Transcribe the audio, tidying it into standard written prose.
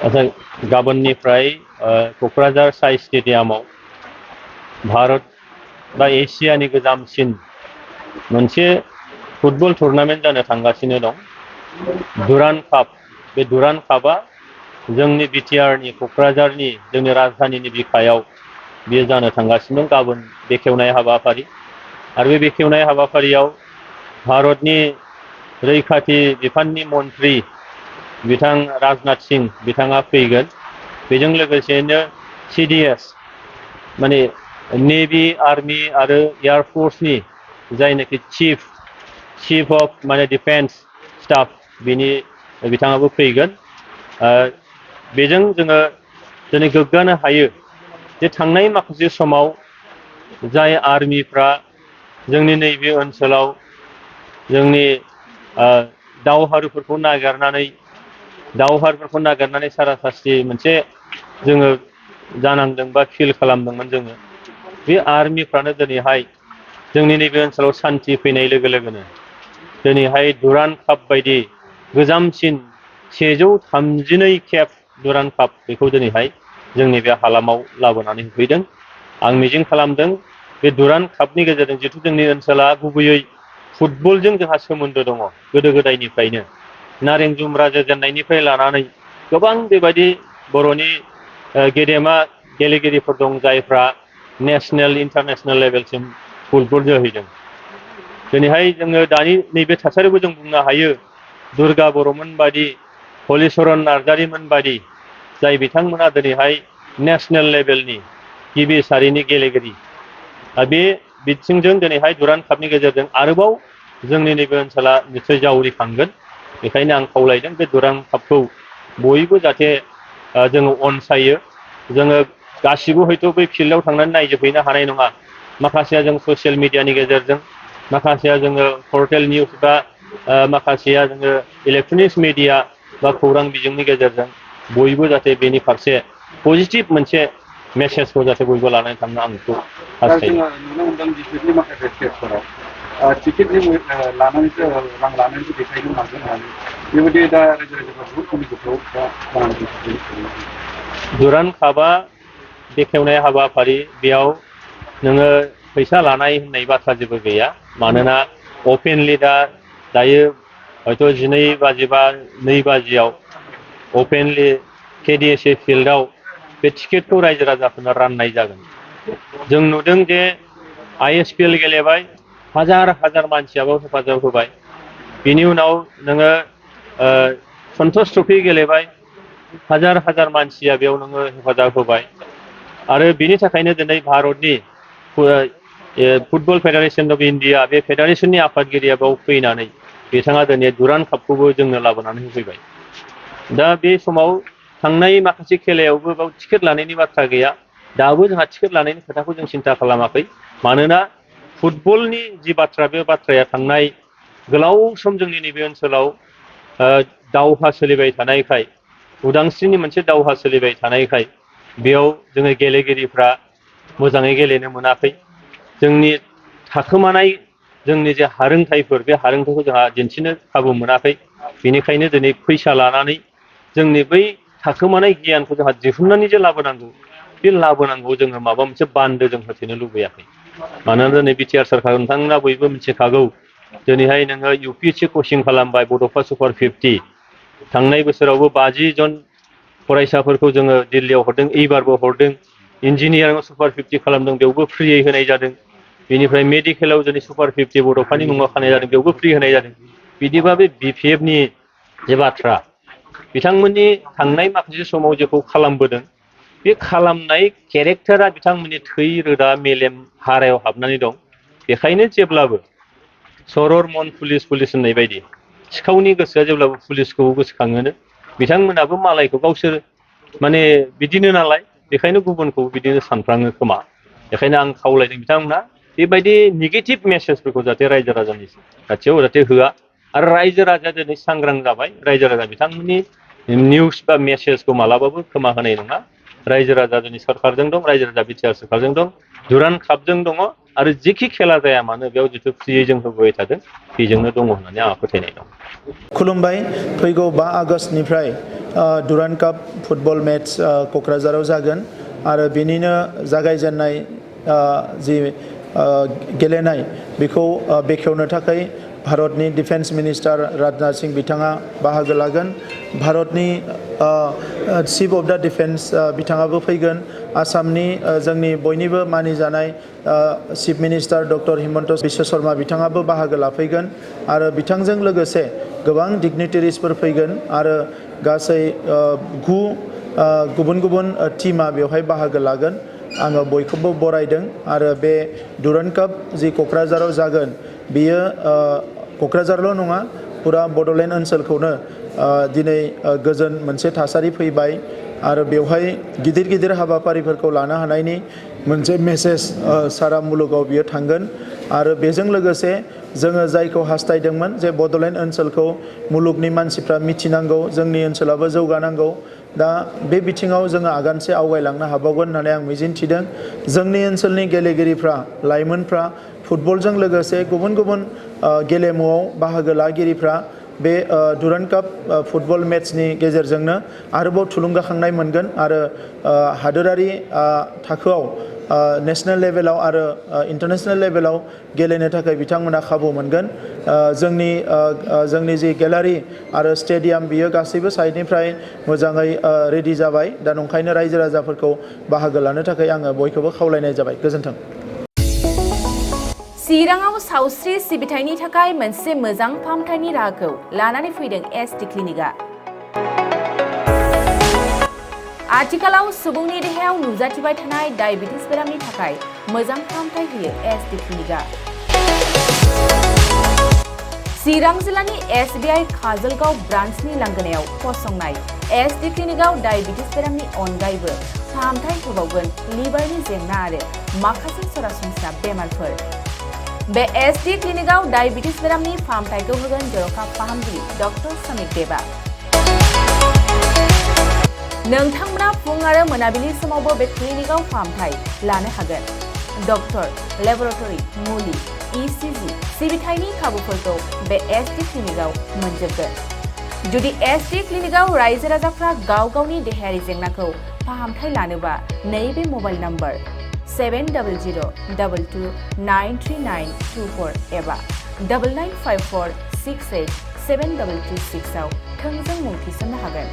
आच्छा गाबोननिफ्राय क'क्राझार साइ स्टेडियामाव भारत बा एशियानि गोजामसिन मोनसे फुटबल टुर्नामेन्ट जानो थांगासिनो दं। दुरान्ड काप। बे दुरान्ड कापआ जोंनि बिटिआरनि क'क्राझारनि जोंनि राजधानीनि बिखायाव बेयो जानो थांगासिनो दं। गाबोन बेखेवनाय हाबाफारि आरो बे बेखेवनाय हाबाफारियाव भारतनि रैखाथि बिफाननि मन्त्रि बिथां राजनाथ सिंह बिथाङा फैगोन। बेजों लोगोसेनो CDS माने नेभि आर्मी आरो एयार फर्सनि जायनाखि चिफ अफ माने डिफेन्स स्टाफ बिनि बिथाङाबो फैगोन। बेजों जोङो दिनै गोग्गानो हायो जे थांनाय माखासे समाव जाय आर्मिफ्रा जोंनि नैबे ओनसोलाव जोंनि दावहारुफोरखौ नागिरनानै सारासास्ति मोनसे जोङो जानांदों बा फिल खालामदोंमोन जोङो। बे आर्मिफ्रानो दिनैहाय जोंनि नैबे ओनसोलाव सान्थि फैनाय लोगो लोगोनो दिनैहाय दुरान्ड काप बायदि गोजामसिन 132 खेब दुरान्ड काप बेखौ दिनैहाय जोंनि बे हालामाव लाबोनानै होफैदों। आं मिजिं खालामदों बे दुरान्ड कापनि गेजेरजों जिथु जोंनि ओनसोला गुबैयै फुटबलजों जोंहा सोमोन्दो दङ गोदो गोदायनिफ्रायनो। नारें जुम्ब्रा जोजेननायनिफ्राय लानानै गोबां बेबायदि बर'नि गेदेमा गेलेगिरिफोर दं जायफ्रा नेसनेल इन्टारनेसनेल लेभेलसिम फुटबल जोहैदों। दिनैहाय जोङो दानि नैबे थासारिखौ जों बुंनो हायो दुर्गा बर'मोन बादि, हलिचरन नार्जारिमोन बादि जाय बिथांमोना दिनैहाय नेसनेल लेभेलनि गिबि सारिनि गेलेगिरि। बे बिथिंजों दिनैहाय दुरान्ड कापनि गेजेरजों आरोबाव जोंनि नैबे ओनसोला निस्सय जावरिखांगोन। बेखायनो आं खावलायदों बे दुरान्ड कापखौ बयबो जाहाथे जोङो अनसायो। जोङो गासिबो हयथ' बै फिल्डआव थांनानै नायजोबहैनो हानाय नङा। माखासेया जों ससियेल मिडियानि गेजेरजों, माखासेया जोङो पर्टेल निउस बा माखासेया जोङो इलेक्ट्रनिक्स मिडिया बा खौरां बिजोंनि गेजेरजों बयबो जाहाथे बेनि फारसे पजिटिभ मोनसे मेसेजखौ जाहाथे बयबो लानानै थांनो आं बेखौ हास्थायो। जोङो नुनो मोनदों जिफोरनि माखासे स्टेटफोराव टिकेटनि लानानैसो रां लानानैसो देखायनो हागोन होननानै बेबायदि दा रायजो राजाफ्रा बहुत कमिटिफ्राव दुरान्ड कापआ बेखेवनाय हाबाफारि बेयाव नोङो फैसा लानाय होननाय बाथ्रा जेबो गैया। मानोना अपेनलि दायो हयथ' 12 बाजि बा 2 बाजियाव अपेनलि KDSA फिल्डआव बे टिकेटखौ रायजो राजाफोरनो राननाय जागोन। जों नुदों जे ISPL गेलेबाय, हाजार हाजार मानसियाबो हेफाजाब होबाय। बिनि उनाव नोङो सन्टस ट्रफि गेलेबाय, हाजार हाजार मानसिया बेयाव नोङो हेफाजाब होबाय। आरो बिनि थाखायनो दिनै भारतनि फुटबल फेडारेसन अफ इण्डिया बे फेडारेसननि आफादगिरिया बेयाव फैनानै बिथाङा दिनै दुरान्ड कापखौबो जोंनो लाबोनानै होफैबाय। दा बे समाव थांनाय माखासे खेलायावबो बाव टिकेट लानायनि बाथ्रा गैया। दाबो जोंहा टिकेट लानायनि खोथाखौ जों सिन्था खालामाखै। मानोना फुटबलनि जि बाथ्रा बे बाथ्राया थांनाय गोलाव सम जोंनि नैबे ओनसोलाव दावहा सोलिबाय थानायखाय, उदांस्रिनि मोनसे दावहा सोलिबाय थानायखाय बेयाव जोङो गेलेगिरिफ्रा मोजाङै गेलेनो मोनाखै। जोंनि थाखोमानाय जोंनि जे हारोंथाइफोर बे हारोंथाइखौ जोंहा दिन्थिनो खाबु मोनाखै। बेनिखायनो दिनै फैसा लानानै जोंनि बै थाखोमानाय गियानखौ जोंहा दिहुननानै जे लाबोनांगौ, बे लाबोनांगौ जोङो माबा मोनसे बान्दो जों होथेनो लुबैयाखै। मानोना दिनै बिटिआर सोरखार नोंथांमोना बयबो मिथिखागौ दिनैहाय नोङो UPSC कचिं खालामबाय बड'फा सुपार 50। थांनाय बोसोरावबो 50 जन फरायसाफोरखौ जोङो दिल्लीयाव हरदों, एबारबो हरदों। इन्जिनियारिंआव सुपार 50 खालामदों, बेयावबो फ्रियै होनाय जादों। बेनिफ्राय मेडिकेलाव दिनै सुपार 50 बड'फानि मुङाव खानाय जादों, बेयावबो फ्रि होनाय जादों। बिदिबा बे BPFनि जे बाथ्रा, बिथांमोननि थांनाय माखासे समाव जेखौ खालामबोदों, बे खालामनाय केरेक्टारा बिथांमोननि थै रोदा मेलेम हारायाव हाबनानै दं। बेखायनो जेब्लाबो सरर मन पुलिस पुलिस होननाय बायदि सिखावनि गोसोआ जेब्लाबो पुलिसखौ गोसोखाङोनो, बिथांमोनाबो मालायखौ गावसोर माने बिदिनो नालाय, बेखायनो गुबुनखौ बिदिनो सानफ्लाङो खोमा। बेखायनो आं खावलायदों बिथांमोना बेबायदि नेगेटिभ मेसेजफोरखौ जाहाथे रायजो राजानि खाथियाव जाहाथे होआ। आरो रायजो राजाया दिनै सांग्रां जाबाय। रायजो राजा बिथांमोननि निउस बा मेसेजखौ मालाबाबो खोमा होनाय नङा। रायजो राजा दिनै सरखारजों दं, रायजो राजा बिटिआर सोरखारजों दं, दुरान्ड कापजों दङ। आरो जेखि खेला जाया मानो बेयाव जिथु फ्रियै जों होबोबाय थादों बेजोंनो दङ होननानै आंहा फोथायनाय दं। खुलुमबाय। फैगौ 5 आगष्टनिफ्राय डुरान्ड काप फुटबल मेट्च क'क्राझाराव जागोन आरो बेनिनो जागायजेननाय जि गेलेनाय बेखौ बेखेवनो थाखाय भारतनि डिफेन्स मिनिस्टार राजनाथ सिंह बिथाङा बाहागो लागोन। भारतनि चिफ अफ दा डिफेन्स बिथाङाबो फैगोन। आसामनि जोंनि बयनिबो मानिजानाय chief minister doctor Himanta Biswa Sarma बिथाङाबो बाहागो लाफैगोन आरो बिथांजों लोगोसे गोबां डिगनिटारिसफोर फैगोन आरो गासै 9 गुबुन गुबुन टीमा बेवहाय बाहागो लागोन। आङो बयखौबो बरायदों आरो बे डुरान्ड काप जि क'क्राझाराव जागोन बियो क'क्राझारल' नङा पुरा बड'लेण्ड ओनसोलखौनो दिनै गोजोन मोनसे थासारि फैबाय आरो बेवहाय गिदिर गिदिर हाबाफारिफोरखौ लानो हानायनि मोनसे मेसेज सारा मुलुगाव बियो थांगोन आरो बेजों लोगोसे जोङो जायखौ हास्थायदोंमोन जे बड'लेण्ड ओनसोलखौ मुलुगनि मानसिफ्रा मिथिनांगौ, जोंनि ओनसोलाबो जौगानांगौ। दा बे बिथिङाव जोङो आगानसे आवगायलांनो हाबावगोन होननानै आं मिजिंथिदों। जोंनि ओनसोलनि गेलेगिरिफ्रा, लाइमोनफ्रा फुटबलजों लोगोसे गुबुन गुबुन गेलेमुआव बाहागो लागिरिफ्रा बे डुरान्ड काप फुटबल मेट्चनि गेजेरजोंनो आरोबाव थुलुंगाखांनाय मोनगोन आरो हादोरारि थाखोआव नेशनेल लेभेलाव आरो इन्टारनेशनेल लेभेलाव गेलेनो थाखाय बिथांमोना खाबु मोनगोन। जोंनि जि गेलारि आरो स्टेडियाम बियो गासैबो साइडनिफ्राय मोजाङै रेडि जाबाय। दा नंखायनो रायजो राजाफोरखौ बाहागो लानो थाखाय आङो बयखौबो खावलायनाय जाबाय। गोजोन्थों। चिराङाव सावस्रि सिबिथायनि थाखाय मोनसे मोजां फाहामथायनि राहाखौ लानानै फैदों एसटि क्लिनिकआ। आथिखालाव सुबुंनि देहायाव नुजाथिबाय थानाय डायबिटिस बेरामनि थाखाय मोजां फाहामथाय होयो एसटि क्लिनिकआ। चिरां जिल्लानि SBI काजलगाव ब्रान्चनि लांगोनायाव फसंनाय एसटि क्लिनिकआव डायबिटिस बेरामनि अनगायैबो फाहामथाय होबावगोन लिभारनि जेंना आरो माखासे सरासनस्रा बेमारफोर। बे एसटि क्लिनिकआव डायबिटिस बेरामनि फाहामथायखौ होगोन जर'खा फाहामगिरि डक्टर समिक देबा। नोंथांमोना फुं आरो मोनाबिलि समावबो बे क्लिनिकआव फाहामथाय लानो हागोन। डक्टर, लेबरेटरि, मुलि, ECG सिबिथायनि खाबुफोरखौ बे एसटि क्लिनिकआव मोनजोबगोन। जुदि एसटि क्लिनिकआव रायजो राजाफ्रा गाव गावनि देहायारि जेंनाखौ फाहामथाय लानोबा नैबे मबाइल नम्बर 7002293924 एबा 9954687236 आव थोंजों मुं थिसननो हागोन।